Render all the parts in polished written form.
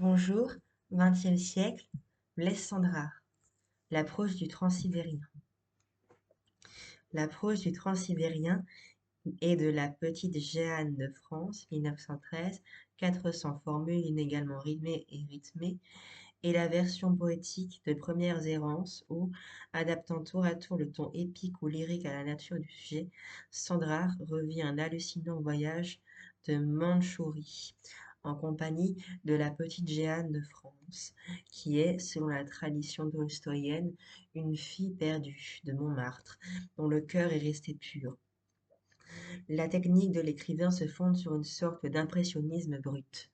Bonjour, XXe siècle, Blaise Cendrars. L'approche du Transsibérien. L'approche du Transsibérien et de la petite Jeanne de France, 1913, 400 formules inégalement rimées et rythmées, et la version poétique de Premières errances où, adaptant tour à tour le ton épique ou lyrique à la nature du sujet, Cendrars revit un hallucinant voyage de Mandchourie en compagnie de la petite Jeanne de France, qui est, selon la tradition tolstoïenne, une fille perdue de Montmartre, dont le cœur est resté pur. La technique de l'écrivain se fonde sur une sorte d'impressionnisme brut.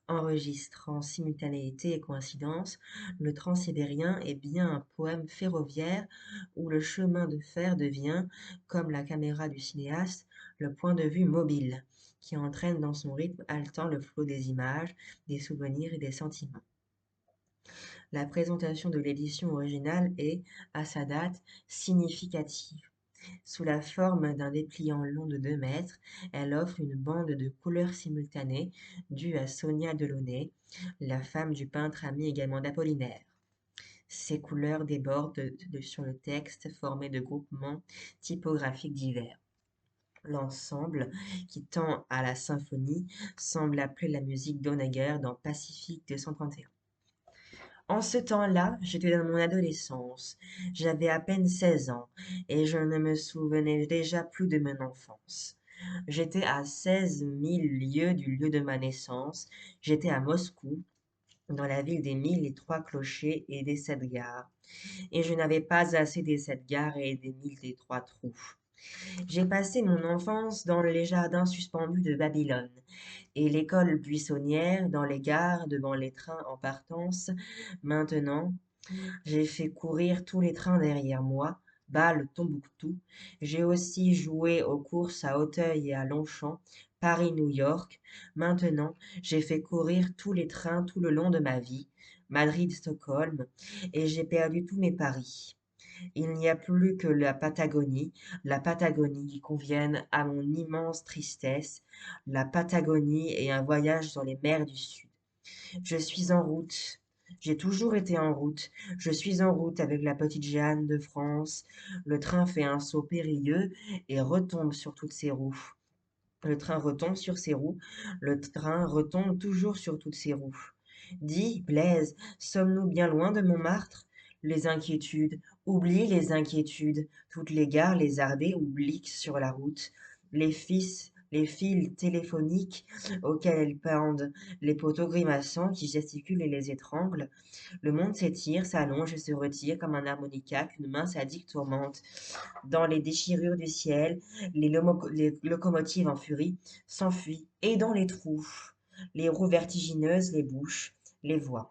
Enregistrant simultanéité et coïncidence, le Transsibérien est bien un poème ferroviaire où le chemin de fer devient, comme la caméra du cinéaste, le point de vue mobile, qui entraîne dans son rythme haletant le flot des images, des souvenirs et des sentiments. La présentation de l'édition originale est, à sa date, significative. Sous la forme d'un dépliant long de 2 mètres, elle offre une bande de couleurs simultanées due à Sonia Delaunay, la femme du peintre ami également d'Apollinaire. Ces couleurs débordent sur le texte formé de groupements typographiques divers. L'ensemble, qui tend à la symphonie, semble appeler la musique d'Honegger dans Pacifique 231. En ce temps-là, j'étais dans mon adolescence. J'avais à peine 16 ans et je ne me souvenais déjà plus de mon enfance. J'étais à 16 000 lieues du lieu de ma naissance. J'étais à Moscou, dans la ville des 1003 clochers et des 7 gares. Et je n'avais pas assez des 7 gares et des 1003 trous. J'ai passé mon enfance dans les jardins suspendus de Babylone et l'école buissonnière dans les gares devant les trains en partance. Maintenant, j'ai fait courir tous les trains derrière moi, Bâle, Tombouctou. J'ai aussi joué aux courses à Auteuil et à Longchamp, Paris-New York. Maintenant, j'ai fait courir tous les trains tout le long de ma vie, Madrid-Stockholm, et j'ai perdu tous mes paris. Il n'y a plus que la Patagonie qui convienne à mon immense tristesse, la Patagonie et un voyage sur les mers du Sud. Je suis en route. J'ai toujours été en route. Je suis en route avec la petite Jeanne de France. Le train fait un saut périlleux et retombe sur toutes ses roues. Le train retombe sur ses roues. Le train retombe toujours sur toutes ses roues. Dis, Blaise, sommes-nous bien loin de Montmartre? Les inquiétudes, oublie les inquiétudes. Toutes les gares lézardées oublient sur la route. Les fils téléphoniques auxquels pendent les poteaux grimaçants qui gesticulent et les étranglent. Le monde s'étire, s'allonge et se retire comme un harmonica qu'une main sadique tourmente. Dans les déchirures du ciel, les locomotives en furie s'enfuient, et dans les trous, les roues vertigineuses les bouches, les voix.